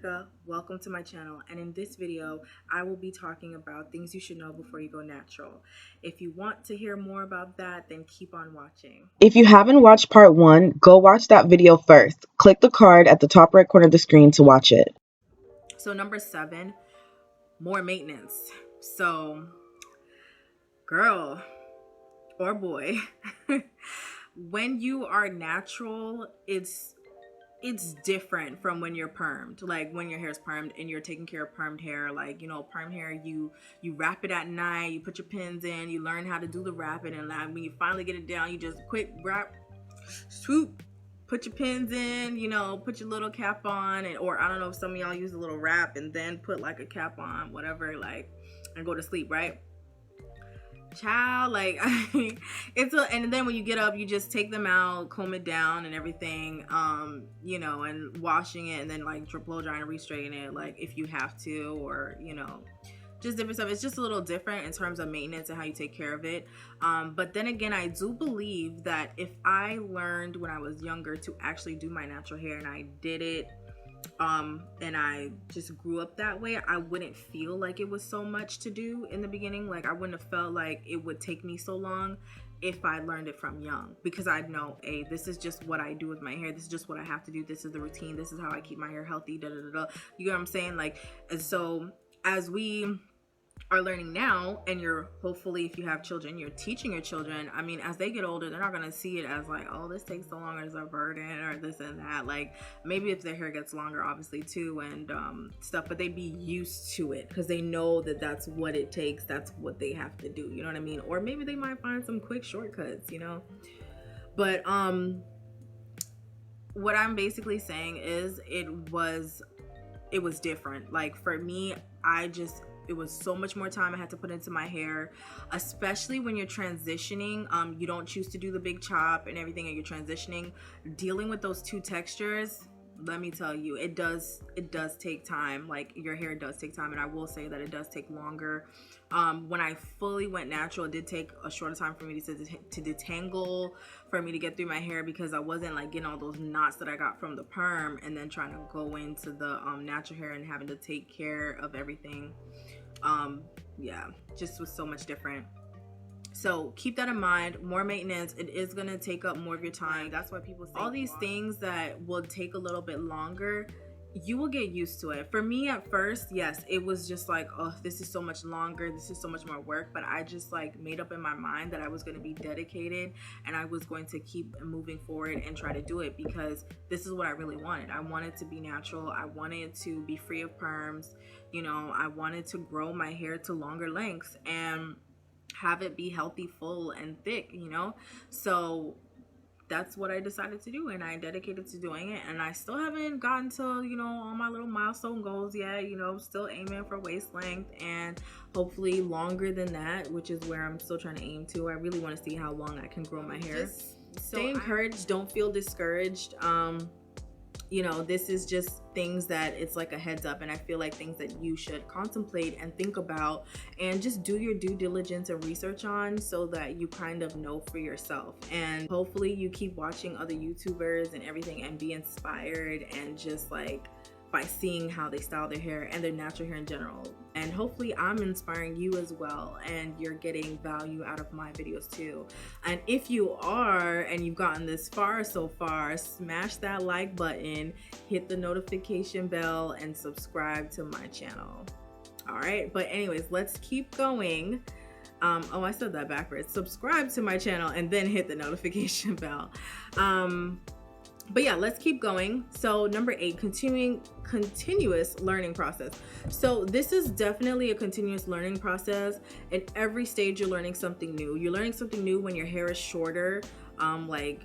Shanika, welcome to my channel, and in this video I will be talking about things you should know before you go natural. If you want to hear more about that, then keep on watching. If you haven't watched part 1, go watch that video first. Click the card at the top right corner of the screen to watch it. So number 7, more maintenance. So girl or boy, when you are natural, it's different from when you're permed. Like when your hair is permed and you're taking care of permed hair, like, you know, permed hair, you wrap it at night, you put your pins in, you learn how to do the wrapping, and like when you finally get it down, you just quick wrap, swoop, put your pins in, you know, put your little cap on, and or I don't know if some of y'all use a little wrap and then put like a cap on, whatever, like, and go to sleep, right? Child, like and then when you get up, you just take them out, comb it down and everything, you know, and washing it, and then like blow dry and re-straighten it, like if you have to, or you know, just different stuff. It's just a little different in terms of maintenance and how you take care of it. But then again, I do believe that if I learned when I was younger to actually do my natural hair, and I did it, and I just grew up that way, I wouldn't feel like it was so much to do in the beginning. Like I wouldn't have felt like it would take me so long if I learned it from young, because I'd know, hey, this is just what I do with my hair, this is just what I have to do, this is the routine, this is how I keep my hair healthy, da da da da. You know what I'm saying? Like, and so as we are learning now, and you're hopefully, if you have children, you're teaching your children, I mean, as they get older, they're not going to see it as like, oh, this takes so long, as a burden, or this and that. Like maybe if their hair gets longer, obviously too, and stuff, but they'd be used to it because they know that that's what it takes, that's what they have to do, you know what I mean? Or maybe they might find some quick shortcuts, you know. But what I'm basically saying is it was different. Like for me, it was so much more time I had to put into my hair, especially when you're transitioning. You don't choose to do the big chop and everything, and you're transitioning, dealing with those two textures. Let me tell you, it does take time. Like your hair does take time, and I will say that it does take longer. When I fully went natural, it did take a shorter time for me to detangle, for me to get through my hair, because I wasn't like getting all those knots that I got from the perm, and then trying to go into the natural hair and having to take care of everything. Yeah, just was so much different. So keep that in mind. More maintenance, it is going to take up more of your time. That's why people say all these things that will take a little bit longer, you will get used to it. For me at first, yes, it was just like, oh, this is so much longer, this is so much more work, but I just like made up in my mind that I was going to be dedicated, and I was going to keep moving forward and try to do it, because this is what I really wanted. I wanted to be natural, I wanted to be free of perms, you know, I wanted to grow my hair to longer lengths and have it be healthy, full, and thick, you know. So that's what I decided to do, and I dedicated to doing it, and I still haven't gotten to, you know, all my little milestone goals yet, you know. Still aiming for waist length, and hopefully longer than that, which is where I'm still trying to aim to. I really want to see how long I can grow my hair. Just stay encouraged, don't feel discouraged. You know, this is just things that it's like a heads up, and I feel like things that you should contemplate and think about, and just do your due diligence and research on, so that you kind of know for yourself. And hopefully you keep watching other YouTubers and everything and be inspired, and just like by seeing how they style their hair and their natural hair in general. And hopefully I'm inspiring you as well, and you're getting value out of my videos too. And if you are, and you've gotten this far so far, smash that like button, hit the notification bell, and subscribe to my channel. All right, but anyways, let's keep going. Oh, I said that backwards. Subscribe to my channel and then hit the notification bell. But yeah, let's keep going. So number 8, continuous learning process. So this is definitely a continuous learning process. In every stage, you're learning something new. You're learning something new when your hair is shorter. Like,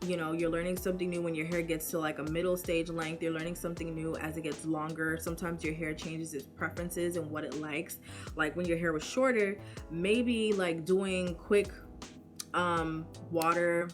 you know, you're learning something new when your hair gets to like a middle stage length. You're learning something new as it gets longer. Sometimes your hair changes its preferences and what it likes. Like when your hair was shorter, maybe like doing quick water,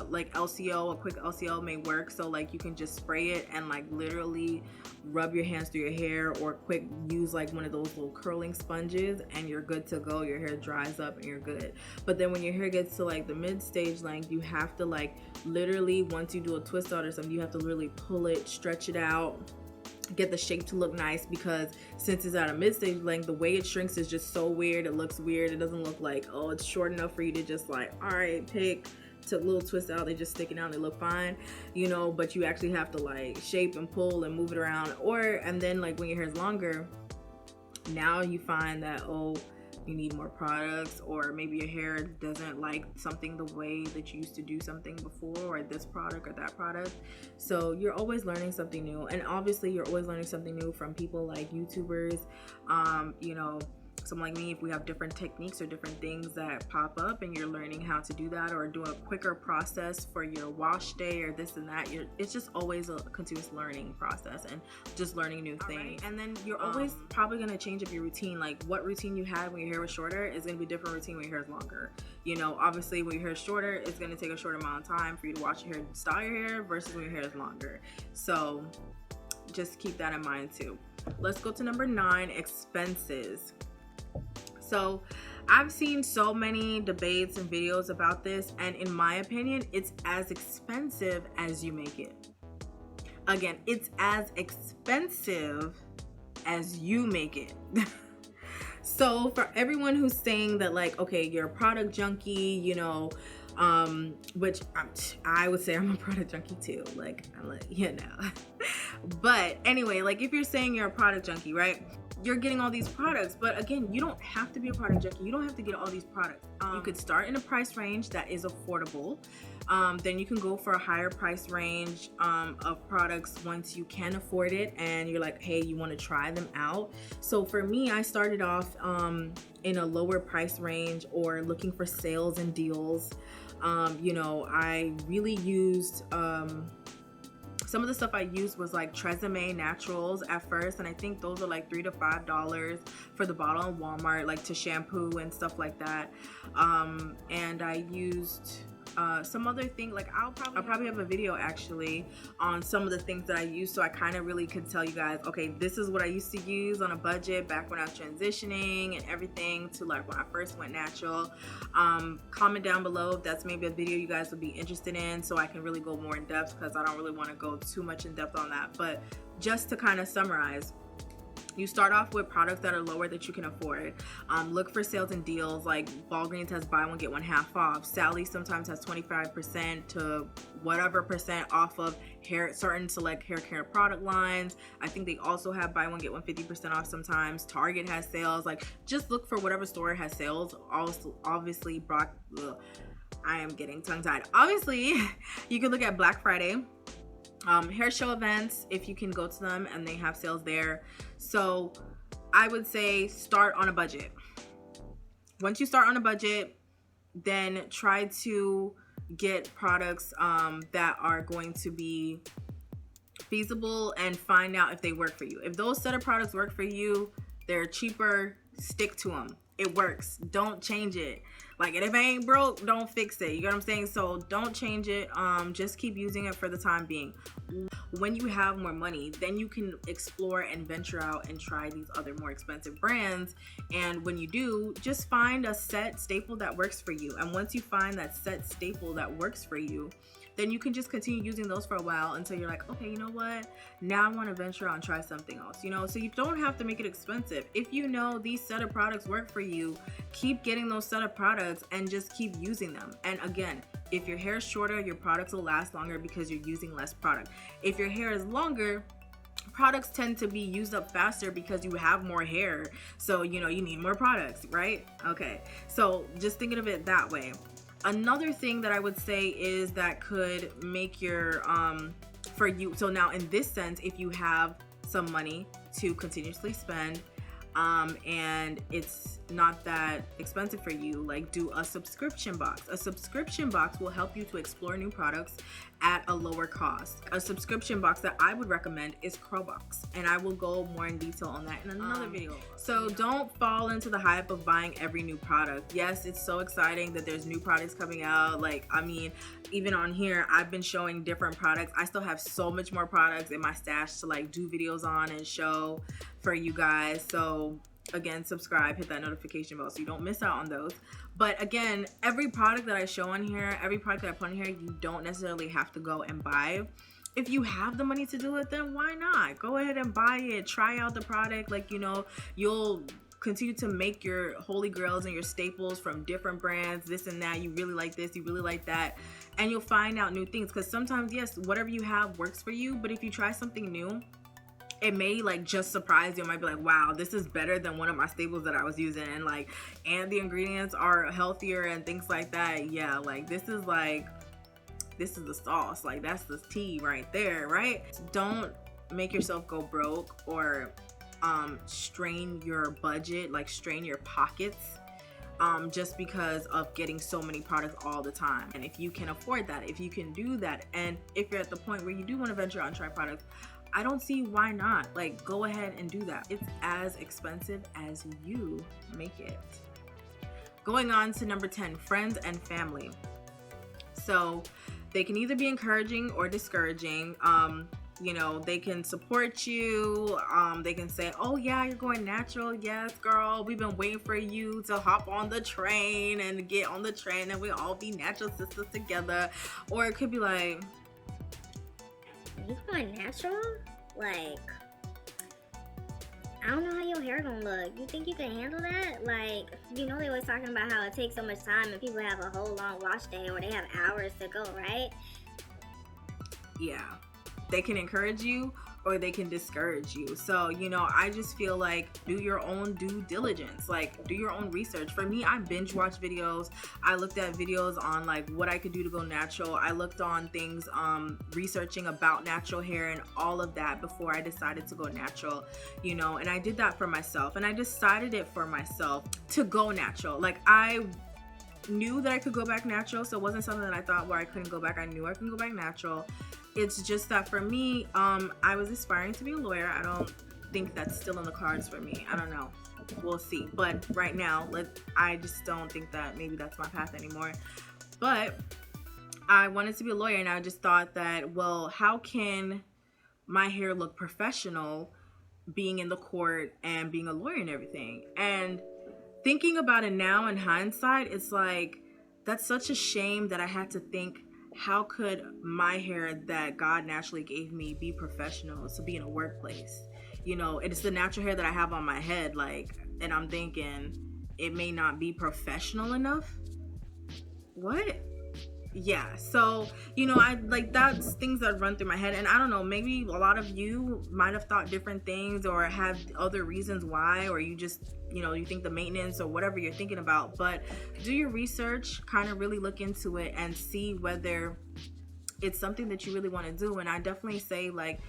like LCO, a quick LCO may work. So like you can just spray it and like literally rub your hands through your hair, or quick use like one of those little curling sponges, and you're good to go. Your hair dries up and you're good. But then when your hair gets to like the mid stage length, you have to like literally, once you do a twist out or something, you have to really pull it, stretch it out, get the shape to look nice, because since it's at a mid-stage length, the way it shrinks is just so weird. It looks weird. It doesn't look like, oh, it's short enough for you to just like, all right, pick, to little twist out, they just sticking out, they look fine, you know, but you actually have to like shape and pull and move it around. And then like when your hair is longer, now you find that, oh, you need more products, or maybe your hair doesn't like something the way that you used to do something before, or this product or that product. So you're always learning something new, and obviously you're always learning something new from people like YouTubers, you know, someone like me. If we have different techniques or different things that pop up and you're learning how to do that, or do a quicker process for your wash day or this and that, it's just always a continuous learning process and just learning new things. And then you're always probably going to change up your routine. Like what routine you had when your hair was shorter is going to be a different routine when your hair is longer. You know, obviously when your hair is shorter, it's going to take a short amount of time for you to wash your hair and style your hair versus when your hair is longer. So just keep that in mind too. Let's go to number 9, expenses. So I've seen so many debates and videos about this, and in my opinion, it's as expensive as you make it. Again, it's as expensive as you make it. So for everyone who's saying that like, okay, you're a product junkie, you know, which I would say I'm a product junkie too, like, you know. But anyway, like if you're saying you're a product junkie, right? You're getting all these products, but again, you don't have to be a product junkie. You don't have to get all these products. You could start in a price range that is affordable. Then you can go for a higher price range of products once you can afford it and you're like, hey, you want to try them out. So for me, I started off in a lower price range or looking for sales and deals. You know, I really used some of the stuff I used was like Tresemme Naturals at first, and I think those are like $3 to $5 for the bottle in Walmart, like to shampoo and stuff like that. And I used some other thing, like I'll probably have a video actually on some of the things that I use, so I kind of really could tell you guys, okay, this is what I used to use on a budget back when I was transitioning and everything, to like when I first went natural. Comment down below if that's maybe a video you guys would be interested in, so I can really go more in depth, because I don't really want to go too much in depth on that. But just to kind of summarize, you start off with products that are lower that you can afford. Look for sales and deals, like Walgreens has buy one get one half off. Sally sometimes has 25% to whatever percent off of certain select hair care product lines. I think they also have buy one get one 50% off sometimes. Target has sales. Like just look for whatever store has sales. Also, obviously, I am getting tongue tied. Obviously, you can look at Black Friday. Hair show events, if you can go to them and they have sales there. So I would say start on a budget. Once you start on a budget, then try to get products that are going to be feasible and find out if they work for you. If those set of products work for you, they're cheaper, stick to them. It works. Don't change it. Like, if it ain't broke, don't fix it. You get what I'm saying? So don't change it. Just keep using it for the time being. When you have more money, then you can explore and venture out and try these other more expensive brands. And when you do, just find a set staple that works for you. And once you find that set staple that works for you, then you can just continue using those for a while until you're like, okay, you know what? Now I want to venture out and try something else, you know? So you don't have to make it expensive. If you know these set of products work for you, keep getting those set of products and just keep using them. And again, if your hair is shorter, your products will last longer because you're using less product. If your hair is longer, products tend to be used up faster because you have more hair. So, you know, you need more products, right? Okay, so just thinking of it that way. Another thing that I would say is that could make your for you, so now in this sense, if you have some money to continuously spend and it's not that expensive for you, like do a subscription box. A subscription box will help you to explore new products at a lower cost. A subscription box that I would recommend is Curlbox, and I will go more in detail on that in another video. So don't fall into the hype of buying every new product. Yes, it's so exciting that there's new products coming out. Like, I mean, even on here, I've been showing different products. I still have so much more products in my stash to like do videos on and show for you guys. So again, subscribe, hit that notification bell so you don't miss out on those. But again, every product that I show on here, every product that I put on here, you don't necessarily have to go and buy. if you have the money to do it, then why not? Go ahead and buy it. Try out the product. Like, you know, you'll continue to make your holy grails and your staples from different brands, this and that. You really like this, you really like that, and you'll find out new things. Because sometimes, yes, whatever you have works for you, but if you try something new, it may like just surprise you. It might be like, wow, this is better than one of my staples that I was using, and like, and the ingredients are healthier and things like that. Yeah, like this is the sauce. Like, that's the tea right there, right? Don't make yourself go broke or strain your budget, like strain your pockets, just because of getting so many products all the time. And if you can afford that, if you can do that, and if you're at the point where you do want to venture out and try products, I don't see why not. Like, go ahead and do that. It's as expensive as you make it. Going on to number 10, friends and family. So they can either be encouraging or discouraging. You know, they can support you. They can say, oh yeah, you're going natural. Yes, girl, we've been waiting for you to hop on the train and get on the train and we'll all be natural sisters together. Or it could be like, you going natural? Like, I don't know how your hair gonna look. You think you can handle that? Like, you know they always talking about how it takes so much time and people have a whole long wash day or they have hours to go, right? yeah, they can encourage you or they can discourage you. So, you know, I just feel like do your own due diligence, like do your own research. For me, I binge watch videos. I looked at videos on like what I could do to go natural. I looked on things, researching about natural hair and all of that before I decided to go natural, you know, and I did that for myself and I decided it for myself to go natural. Like, I knew that I could go back natural, so it wasn't something that I thought where I couldn't go back. I knew I could go back natural. It's just that for me, I was aspiring to be a lawyer. I don't think that's still in the cards for me. I don't know. We'll see. But right now, I just don't think that maybe that's my path anymore. But I wanted to be a lawyer, and I just thought that, well, how can my hair look professional being in the court and being a lawyer and everything? And thinking about it now in hindsight, it's like, that's such a shame that I had to think, how could my hair that God naturally gave me be professional to be in a workplace? You know, it's the natural hair that I have on my head, like, and I'm thinking it may not be professional enough. What? Yeah, so, you know, I like, that's things that run through my head, and I don't know, maybe a lot of you might have thought different things or have other reasons why, or you just, you know, you think the maintenance or whatever you're thinking about. But do your research, kind of really look into it and see whether it's something that you really want to do. And I definitely say, like,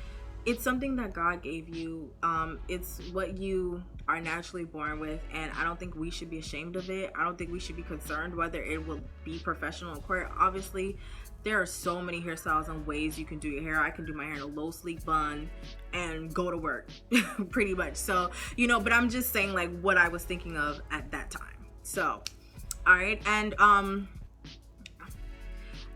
it's something that God gave you. It's what you are naturally born with, and I don't think we should be ashamed of it. I don't think we should be concerned whether it will be professional in court. Obviously, there are so many hairstyles and ways you can do your hair. I can do my hair in a low sleek bun and go to work pretty much. So, you know, but I'm just saying like what I was thinking of at that time. So, all right.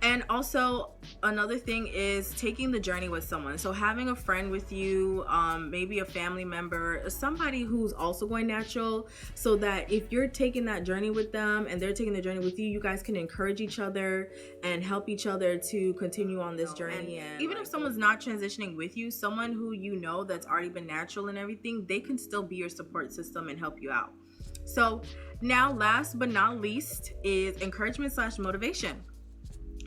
And also another thing is taking the journey with someone. So having a friend with you, maybe a family member, somebody who's also going natural, so that if you're taking that journey with them and they're taking the journey with you, you guys can encourage each other and help each other to continue on this journey. And even if someone's not transitioning with you, someone who you know that's already been natural and everything, they can still be your support system and help you out. So now, last but not least, is encouragement / motivation.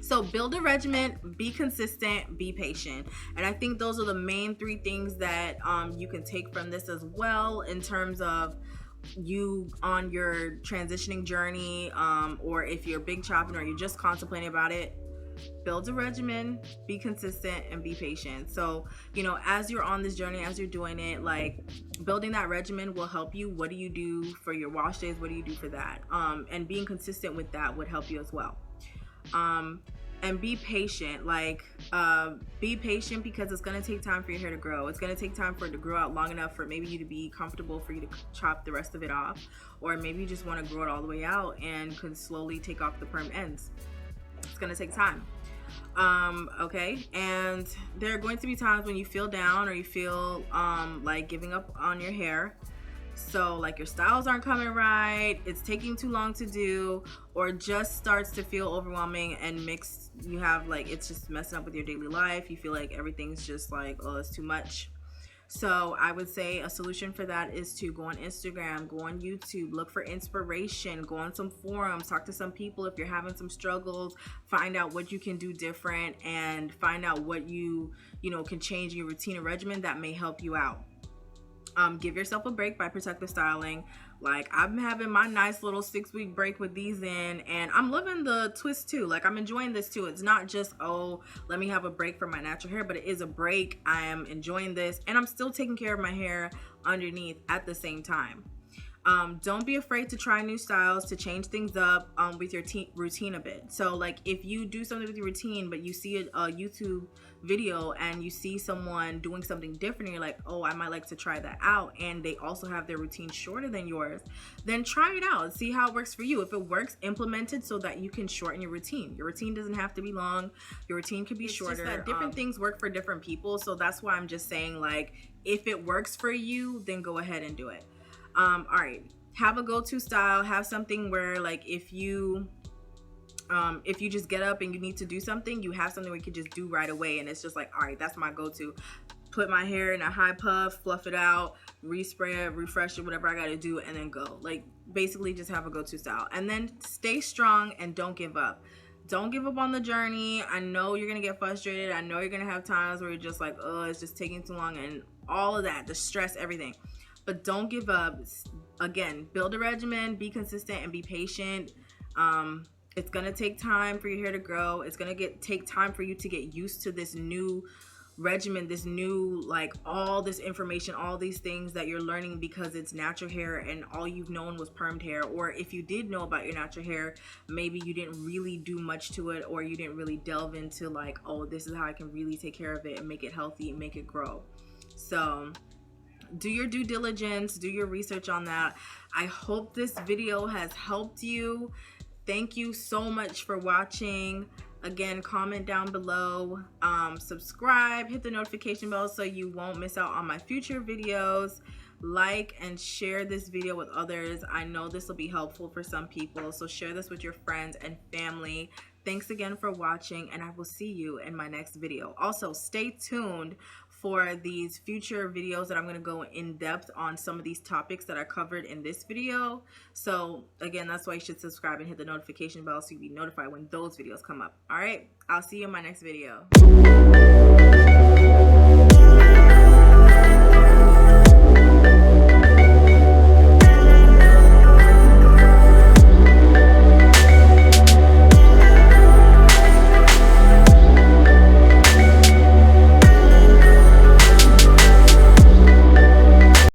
So build a regimen, be consistent, be patient. And I think those are the main three things that you can take from this as well, in terms of you on your transitioning journey, or if you're big chopping or you're just contemplating about it. Build a regimen, be consistent, and be patient. So, you know, as you're on this journey, as you're doing it, like, building that regimen will help you. What do you do for your wash days? What do you do for that? And being consistent with that would help you as well. And be patient. Like, be patient, because it's going to take time for your hair to grow. It's going to take time for it to grow out long enough for maybe you to be comfortable for you to chop the rest of it off, or maybe you just want to grow it all the way out and can slowly take off the perm ends. It's going to take time. Okay. And there are going to be times when you feel down or you feel like giving up on your hair. So like your styles aren't coming right, it's taking too long to do, or just starts to feel overwhelming and mixed, you have like, it's just messing up with your daily life, you feel like everything's just like, oh, it's too much. So I would say a solution for that is to go on Instagram, go on YouTube, look for inspiration, go on some forums, talk to some people if you're having some struggles, find out what you can do different, and find out what you can change in your routine and regimen that may help you out. Give yourself a break by Protective Styling. Like, I'm having my nice little 6-week break with these in, and I'm loving the twist too. Like, I'm enjoying this too. It's not just, oh, let me have a break for my natural hair, but it is a break. I am enjoying this, and I'm still taking care of my hair underneath at the same time. Don't be afraid to try new styles, to change things up with your routine a bit. So like, if you do something with your routine but you see a YouTube video and you see someone doing something different and you're like, oh, I might like to try that out, and they also have their routine shorter than yours, then try it out and see how it works for you. If it works, implement it so that you can shorten your routine. Your routine doesn't have to be long, your routine can be shorter. Just that different things work for different people, so that's why I'm just saying, like, if it works for you, then go ahead and do it. All right, have a go-to style, have something where, like, if you just get up and you need to do something, you have something where you can just do right away, and it's just like, all right, that's my go-to. Put my hair in a high puff, fluff it out, respray it, refresh it, whatever I gotta do, and then go. Like, basically just have a go-to style, and then stay strong and don't give up. Don't give up on the journey. I know you're gonna get frustrated. I know you're gonna have times where you're just like, oh, it's just taking too long, and all of that, the stress, everything. But don't give up. Again, build a regimen, be consistent, and be patient. It's gonna take time for your hair to grow. It's gonna take time for you to get used to this new regimen, this new, like, all this information, all these things that you're learning, because it's natural hair and all you've known was permed hair. Or if you did know about your natural hair, maybe you didn't really do much to it, or you didn't really delve into, like, oh, this is how I can really take care of it and make it healthy and make it grow. So do your due diligence, do your research on that. I hope this video has helped you. Thank you so much for watching. Again, comment down below, subscribe, hit the notification bell so you won't miss out on my future videos. Like and share this video with others. I know this will be helpful for some people, so share this with your friends and family. Thanks again for watching, and I will see you in my next video. Also, stay tuned for these future videos that I'm going to go in depth on some of these topics that I covered in this video. So again, that's why you should subscribe and hit the notification bell so you'll be notified when those videos come up. All right, I'll see you in my next video.